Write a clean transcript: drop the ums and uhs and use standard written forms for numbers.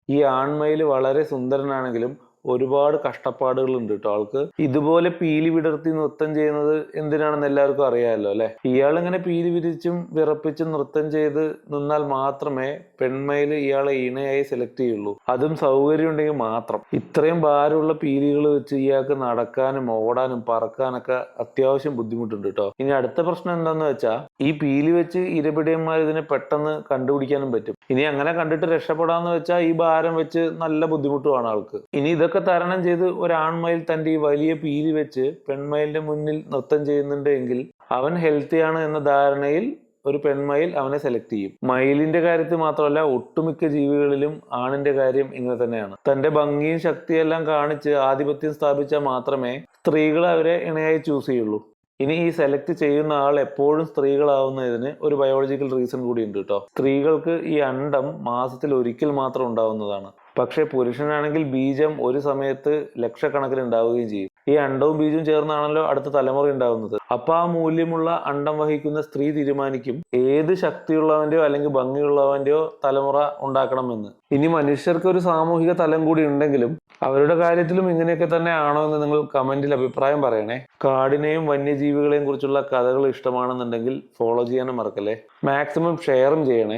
ഈ ആൺമയിൽ വളരെ സുന്ദരനാണെങ്കിലും ഒരുപാട് കഷ്ടപ്പാടുകളുണ്ട് കേട്ടോ ആൾക്ക്. ഇതുപോലെ പീലി വിടർത്തി നൃത്തം ചെയ്യുന്നത് എന്തിനാണെന്ന് എല്ലാവർക്കും അറിയാമല്ലോ അല്ലെ. ഇയാൾ ഇങ്ങനെ പീലി വിരിച്ചും വിറപ്പിച്ചും നൃത്തം ചെയ്ത് നിന്നാൽ മാത്രമേ പെൺമയിൽ ഇയാളെ ഇണയായി സെലക്ട് ചെയ്യുള്ളൂ. അതും സൗകര്യം ഉണ്ടെങ്കിൽ മാത്രം. ഇത്രയും ഭാരമുള്ള പീലികൾ വെച്ച് ഇയാൾക്ക് നടക്കാനും ഓടാനും പറക്കാനൊക്കെ അത്യാവശ്യം ബുദ്ധിമുട്ടുണ്ട് കേട്ടോ. ഇനി അടുത്ത പ്രശ്നം എന്താന്ന് വെച്ചാൽ ഈ പീലി വെച്ച് ഇരപിടിയന്മാർ ഇതിനെ പെട്ടെന്ന് കണ്ടുപിടിക്കാനും പറ്റും. ഇനി അങ്ങനെ കണ്ടിട്ട് രക്ഷപ്പെടാന്ന് വെച്ചാൽ ഈ ഭാരം വെച്ച് നല്ല ബുദ്ധിമുട്ടുമാണ് ആൾക്ക്. ഇനി ഇതൊക്കെ തരണം ചെയ്ത് ഒരാൺമയിൽ തന്റെ ഈ വലിയ പീലി വെച്ച് പെൺമയിലിന്റെ മുന്നിൽ നൃത്തം ചെയ്യുന്നുണ്ട് എങ്കിൽ അവൻ ഹെൽത്തിയാണ് എന്ന ധാരണയിൽ ഒരു പെൺമയിൽ അവനെ സെലക്ട് ചെയ്യും. മയിലിന്റെ കാര്യത്തിൽ മാത്രമല്ല ഒട്ടുമിക്ക ജീവികളിലും ആണിന്റെ കാര്യം ഇങ്ങനെ തന്നെയാണ്. തന്റെ ഭംഗിയും ശക്തിയെല്ലാം കാണിച്ച് ആധിപത്യം സ്ഥാപിച്ചാൽ മാത്രമേ സ്ത്രീകൾ അവരെ ഇണയായി ചൂസ് ചെയ്യുള്ളൂ. ഇനി ഈ സെലക്ട് ചെയ്യുന്ന ആൾ എപ്പോഴും സ്ത്രീകളാവുന്നതിന് ഒരു ബയോളജിക്കൽ റീസൺ കൂടി ഉണ്ട് കേട്ടോ. സ്ത്രീകൾക്ക് ഈ അണ്ഡം മാസത്തിൽ ഒരിക്കൽ മാത്രം ഉണ്ടാവുന്നതാണ്. പക്ഷെ പുരുഷനാണെങ്കിൽ ബീജം ഒരു സമയത്ത് ലക്ഷക്കണക്കിന് ഉണ്ടാവുകയും ചെയ്യും. ഈ അണ്ടവും ബീജവും ചേർന്നാണല്ലോ അടുത്ത തലമുറ ഉണ്ടാവുന്നത്. അപ്പൊ ആ മൂല്യമുള്ള അണ്ടം വഹിക്കുന്ന സ്ത്രീ തീരുമാനിക്കും ഏത് ശക്തിയുള്ളവന്റെയോ അല്ലെങ്കിൽ ഭംഗിയുള്ളവന്റെയോ തലമുറ ഉണ്ടാക്കണമെന്ന്. ഇനി മനുഷ്യർക്ക് ഒരു സാമൂഹിക തലം കൂടി ഉണ്ടെങ്കിലും അവരുടെ കാര്യത്തിലും ഇങ്ങനെയൊക്കെ തന്നെ ആണോ എന്ന് നിങ്ങൾ കമന്റിൽ അഭിപ്രായം പറയണേ. കാടിനെയും വന്യജീവികളെയും കുറിച്ചുള്ള കഥകൾ ഇഷ്ടമാണെന്നുണ്ടെങ്കിൽ ഫോളോ ചെയ്യാനും മറക്കല്ലേ. മാക്സിമം ഷെയറും ചെയ്യണേ.